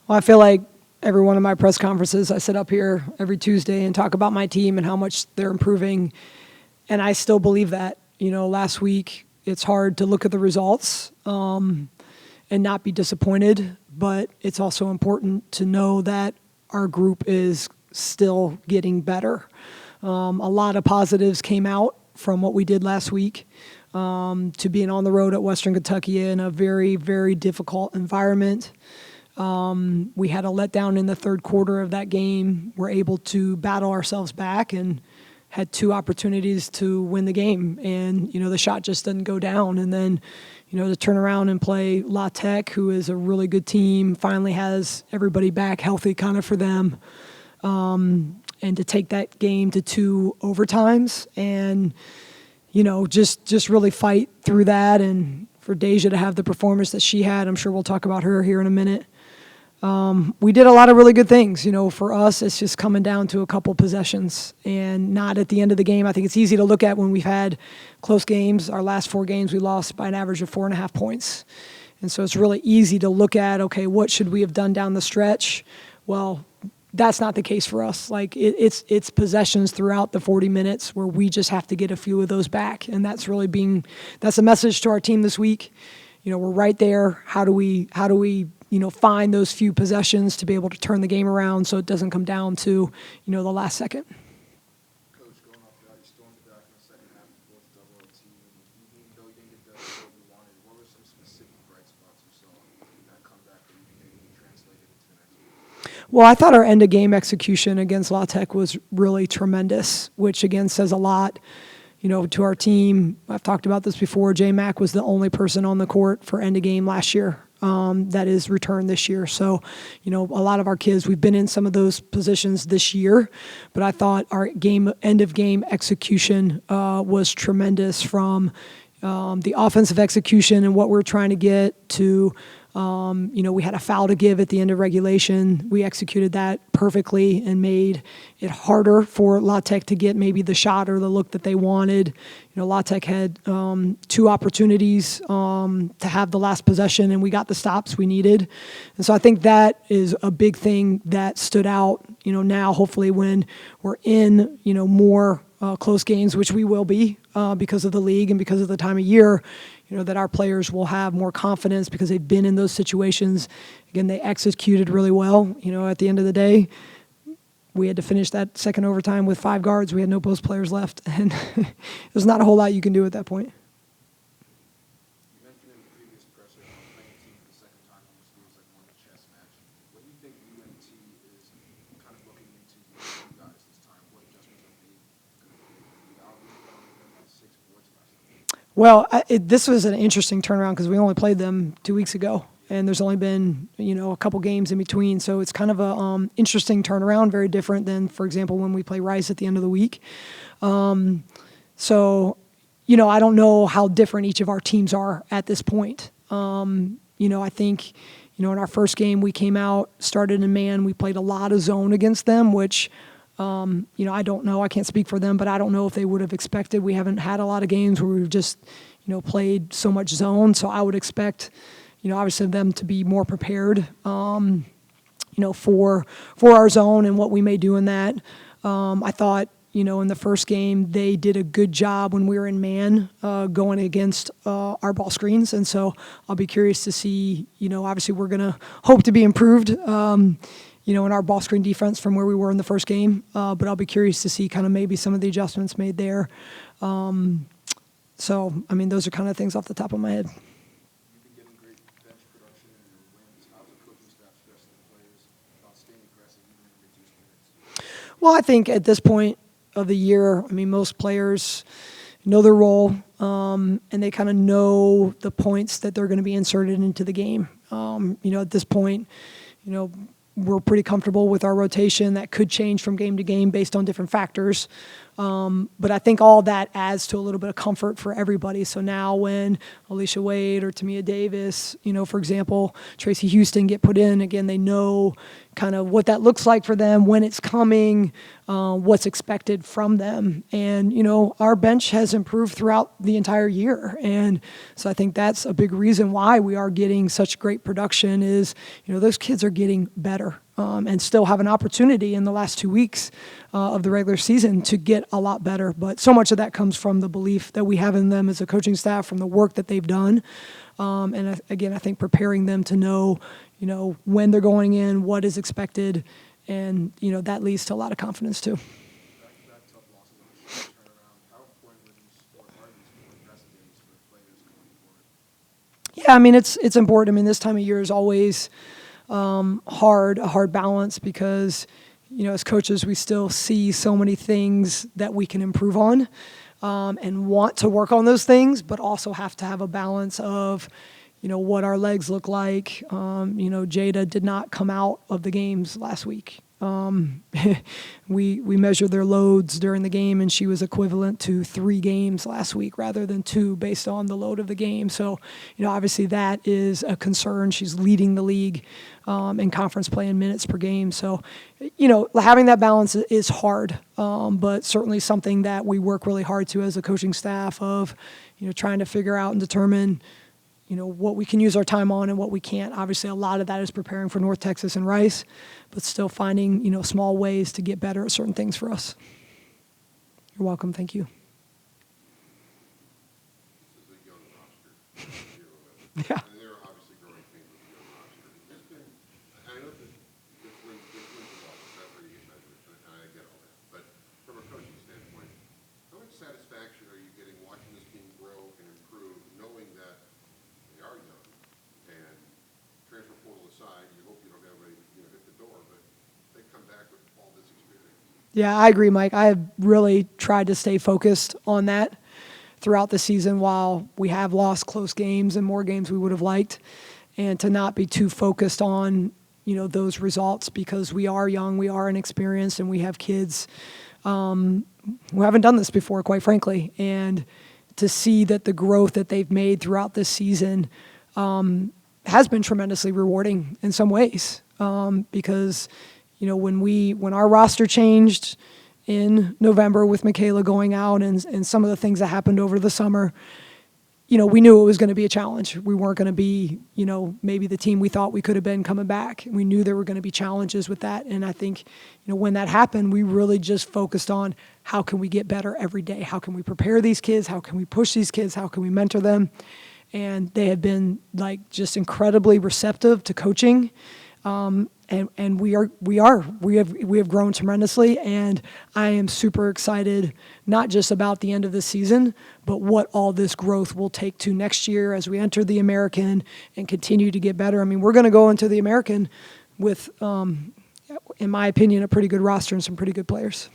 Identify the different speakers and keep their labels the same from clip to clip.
Speaker 1: Well, I feel like every one of my press conferences, I sit up here every Tuesday and talk about my team and how much they're improving. And I still believe that. Last week, it's hard to look at the results and not be disappointed, but it's also important to know that our group is still getting better. A lot of positives came out from what we did last week, to being on the road at Western Kentucky in a very, very difficult environment. We had a letdown in the third quarter of that game. We're able to battle ourselves back and had two opportunities to win the game. And, the shot just didn't go down. And then, to turn around and play La Tech, who is a really good team, finally has everybody back healthy kind of for them. And to take that game to 2 overtimes and, just really fight through that. And for Deja to have the performance that she had, I'm sure we'll talk about her here in a minute. We did a lot of really good things. For us, it's just coming down to a couple possessions and not at the end of the game. I think it's easy to look at when we've had close games. Our last 4 games, we lost by an average of 4.5 points. And so it's really easy to look at, okay, what should we have done down the stretch? Well, that's not the case for us. It's possessions throughout the 40 minutes where we just have to get a few of those back. And that's a message to our team this week. We're right there. How do we find those few possessions to be able to turn the game around so it doesn't come down to, the last second.
Speaker 2: Coach, going off that, you stormed it back in the second half and forced double OT. Even though you didn't get the result you wanted, what were some specific bright spots you saw in that comeback that you think maybe translated into the next week?
Speaker 1: Well, I thought our end-of-game execution against La Tech was really tremendous, which, again, says a lot, to our team. I've talked about this before. J Mac was the only person on the court for end-of-game last year. That is returned this year. So, a lot of our kids, we've been in some of those positions this year, but I thought our end of game execution was tremendous, from the offensive execution and what we're trying to get to, we had a foul to give at the end of regulation. We executed that perfectly and made it harder for La Tech to get maybe the shot or the look that they wanted. La Tech had 2 opportunities to have the last possession, and we got the stops we needed. And so I think that is a big thing that stood out, now hopefully when we're in, more close games, which we will be because of the league and because of the time of year, that our players will have more confidence because they've been in those situations. Again, they executed really well. At the end of the day, we had to finish that second overtime with 5 guards. We had no post players left, and there's not a whole lot you can do at that point.
Speaker 2: You mentioned in the previous presser playing a team for the second time almost feels like more of a chess match. What do you think UNT is kind of looking into you guys this time? What adjustments are made?
Speaker 1: Well, this was an interesting turnaround because we only played them 2 weeks ago, and there's only been, a couple games in between. So it's kind of a interesting turnaround, very different than, for example, when we play Rice at the end of the week. So, I don't know how different each of our teams are at this point. I think, in our first game, we came out, started in man. We played a lot of zone against them, which I don't know. I can't speak for them, but I don't know if they would have expected. We haven't had a lot of games where we've just, played so much zone. So I would expect, obviously them to be more prepared, for our zone and what we may do in that. I thought, in the first game, they did a good job when we were in man going against our ball screens. And so I'll be curious to see, obviously we're going to hope to be improved, in our ball screen defense from where we were in the first game. But I'll be curious to see kind of maybe some of the adjustments made there. So, those are kind of things off the top of my head.
Speaker 2: You've been getting great bench production in your wins. How's the coaching staff stressing the players about staying aggressive even in reduced minutes?
Speaker 1: Well, I think at this point of the year, most players know their role, and they kind of know the points that they're going to be inserted into the game. At this point, we're pretty comfortable with our rotation. That could change from game to game based on different factors. But I think all that adds to a little bit of comfort for everybody. So now when Alicia Wade or Tamia Davis, for example, Tracy Houston get put in, again, they know kind of what that looks like for them, when it's coming, what's expected from them. And, our bench has improved throughout the entire year. And so I think that's a big reason why we are getting such great production is, those kids are getting better. And still have an opportunity in the last 2 weeks of the regular season to get a lot better. But so much of that comes from the belief that we have in them as a coaching staff, from the work that they've done. And again, I think preparing them to know, when they're going in, what is expected, and, that leads to a lot of confidence too.
Speaker 2: Back-to-back tough losses on a short turnaround. How important were these, or are these more rest days for players going forward?
Speaker 1: Yeah, I mean, it's important. I mean, this time of year is always a hard balance because, as coaches, we still see so many things that we can improve on and want to work on those things, but also have to have a balance of, what our legs look like. Jada did not come out of the games last week. We measured their loads during the game, and she was equivalent to 3 games last week rather than 2 based on the load of the game. So, obviously that is a concern. She's leading the league in conference play in minutes per game. So, having that balance is hard, but certainly something that we work really hard to as a coaching staff of, trying to figure out and determine what we can use our time on and what we can't. Obviously, a lot of that is preparing for North Texas and Rice, but still finding, small ways to get better at certain things for us. You're welcome. Thank you.
Speaker 3: This is a young roster.
Speaker 1: Yeah.
Speaker 3: And they're obviously growing pains with the young roster. There's been, I know that this wins a lot. That's where you get measured, and I get all that. But from a coaching standpoint, how much satisfaction are you getting watching this team grow and improve, knowing that they are young, and transfer portal aside, you hope you don't have anybody hit the door, but they come back with all this experience.
Speaker 1: Yeah, I agree, Mike. I have really tried to stay focused on that throughout the season while we have lost close games and more games we would have liked, and to not be too focused on, those results because we are young, we are inexperienced, and we have kids who haven't done this before, quite frankly. And to see that the growth that they've made throughout this season has been tremendously rewarding in some ways because, when our roster changed in November with Michaela going out and some of the things that happened over the summer, we knew it was going to be a challenge. We weren't going to be, maybe the team we thought we could have been coming back. We knew there were going to be challenges with that. And I think, when that happened, we really just focused on how can we get better every day? How can we prepare these kids? How can we push these kids? How can we mentor them? And they have been just incredibly receptive to coaching. And we have grown tremendously, and I am super excited, not just about the end of the season, but what all this growth will take to next year as we enter the American and continue to get better. I mean, we're going to go into the American with, in my opinion, a pretty good roster and some pretty good players.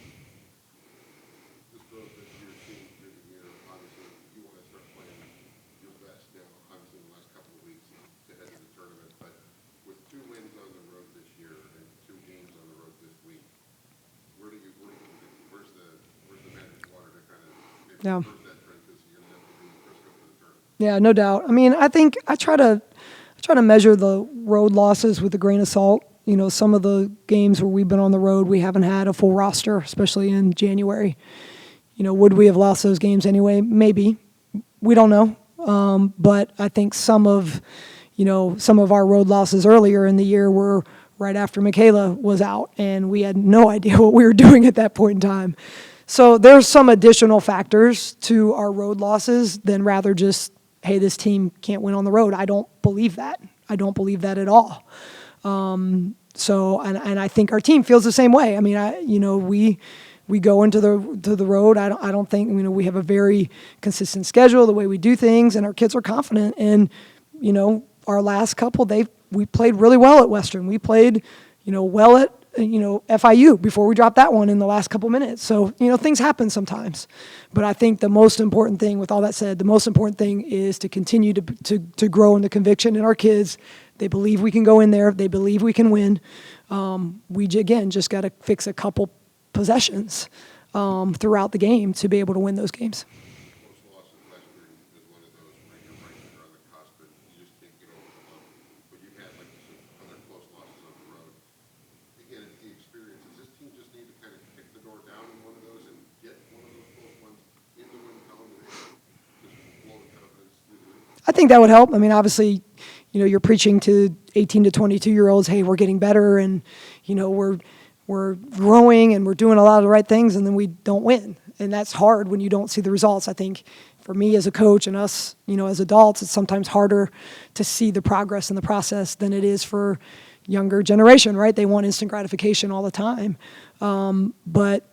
Speaker 3: This growth that you're seeing through the year, obviously, you want to start playing your best now, obviously, in the last couple of weeks to head to the tournament. But with 2 wins on the road this year and 2 games on the road this week, where's the magic water to kind of maybe
Speaker 1: Yeah.
Speaker 3: reverse that trend because you're going to have to be Frisco for the tournament?
Speaker 1: Yeah, no doubt. I mean, I think I try to measure the road losses with a grain of salt. Some of the games where we've been on the road, we haven't had a full roster, especially in January. Would we have lost those games anyway? Maybe. We don't know. But I think some of our road losses earlier in the year were right after Michaela was out, and we had no idea what we were doing at that point in time. So there's some additional factors to our road losses than rather just, hey, this team can't win on the road. I don't believe that. I don't believe that at all. And I think our team feels the same way. I mean, we go into the road. I don't think we have a very consistent schedule, the way we do things, and our kids are confident. And our last couple, we played really well at Western. We played well at FIU before we dropped that one in the last couple minutes. So things happen sometimes. But I think the most important thing, with all that said, the most important thing is to continue to grow in the conviction in our kids. They believe we can go in there. They believe we can win. We, again, just got to fix a couple possessions. throughout the game to be able to win those games.
Speaker 3: Close loss at Western is one of those where you're right there on the cusp, but you just can't get over the hump. But you've had, like you said, other close losses on the road. Again, it's the experience. Does this team just need to kind of kick the door down in one of those and get one of those close ones in the win column and just blow the confidence through the roof?
Speaker 1: I think that would help. I mean, obviously, you're preaching to 18 to 22-year-olds, hey, we're getting better and, we're growing and we're doing a lot of the right things, and then we don't win. And that's hard when you don't see the results. I think for me as a coach and us, as adults, it's sometimes harder to see the progress in the process than it is for younger generation, right? They want instant gratification all the time. But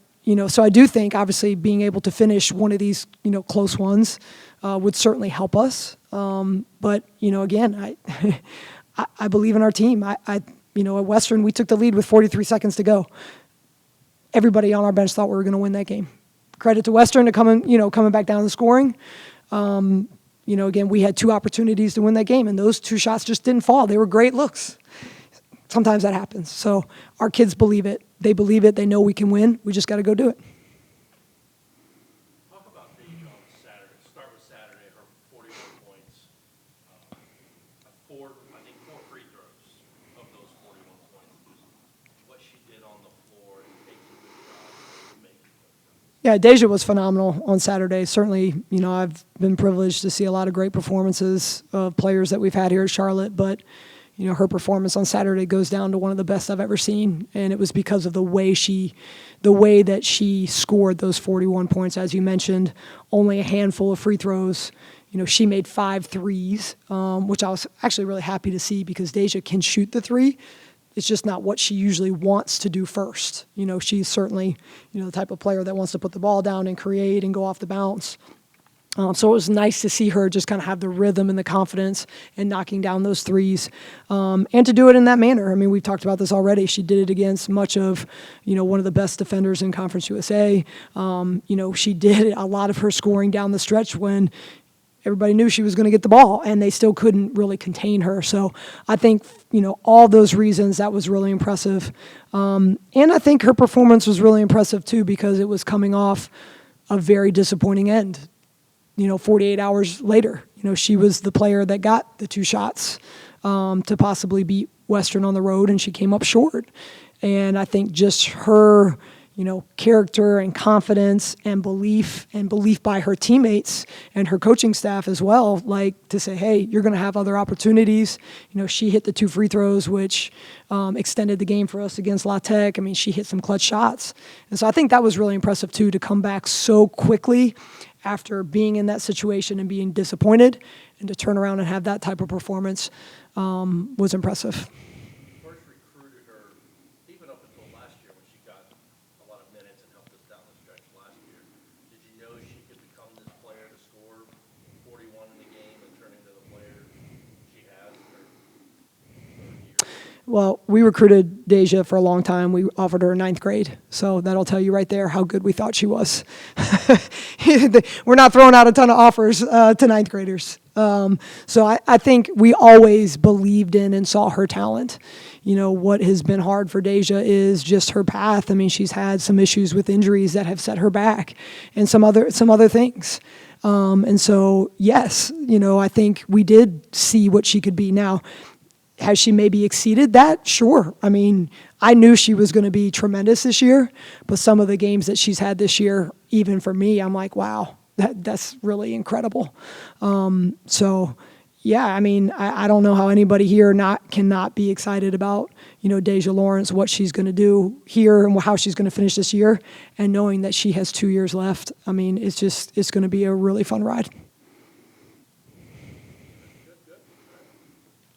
Speaker 1: so I do think obviously being able to finish one of these, close ones would certainly help us. But, again, I believe in our team. At Western, we took the lead with 43 seconds to go. Everybody on our bench thought we were going to win that game. Credit to Western to coming back down to the scoring. Again, we had 2 opportunities to win that game, and those 2 shots just didn't fall. They were great looks. Sometimes that happens. So our kids believe it. They believe it. They know we can win. We just got to go do it.
Speaker 4: Talk about Deja on Saturday. Start with Saturday, her 41 points. I think 4 free throws of those 41 points. What she did on the floor and taking a good job of making those.
Speaker 1: Yeah, Deja was phenomenal on Saturday. Certainly, I've been privileged to see a lot of great performances of players that we've had here at Charlotte, but her performance on Saturday goes down to one of the best I've ever seen, and it was because of the way that she scored those 41 points. As you mentioned, only a handful of free throws. She made 5 threes, which I was actually really happy to see because Deja can shoot the 3. It's just not what she usually wants to do first. She's certainly, the type of player that wants to put the ball down and create and go off the bounce. So it was nice to see her just kind of have the rhythm and the confidence in knocking down those threes, and to do it in that manner. I mean, we've talked about this already. She did it against much of, one of the best defenders in Conference USA. She did a lot of her scoring down the stretch when everybody knew she was going to get the ball, and they still couldn't really contain her. So I think, all those reasons, that was really impressive. And I think her performance was really impressive, too, because it was coming off a very disappointing end. 48 hours later, she was the player that got the 2 shots to possibly beat Western on the road, and she came up short. And I think just her, character and confidence and belief by her teammates and her coaching staff as well, like to say, hey, you're going to have other opportunities. She hit the 2 free throws, which extended the game for us against La Tech. I mean, she hit some clutch shots. And so I think that was really impressive, too, to come back so quickly after being in that situation and being disappointed, and to turn around and have that type of performance was impressive.
Speaker 4: First recruited her, even up until last year when she got a lot of minutes and helped us down the stretch last year. Did you know she could become this player to score 41 in the game and turn into the player she has in her 3rd year?
Speaker 1: Well, we recruited Deja for a long time. We offered her in 9th grade. So that'll tell you right there how good we thought she was. We're not throwing out a ton of offers to 9th graders. So I think we always believed in and saw her talent. What has been hard for Deja is just her path. I mean, she's had some issues with injuries that have set her back and some other things. And so, yes, I think we did see what she could be. Now, has she maybe exceeded that? Sure. I mean, I knew she was going to be tremendous this year, but some of the games that she's had this year, even for me, I'm like, wow, that's really incredible. So, yeah, I mean, I don't know how anybody here cannot be excited about, Deja Lawrence, what she's going to do here and how she's going to finish this year, and knowing that she has 2 years left. I mean, it's going to be a really fun ride.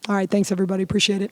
Speaker 1: All right, thanks, everybody. Appreciate it.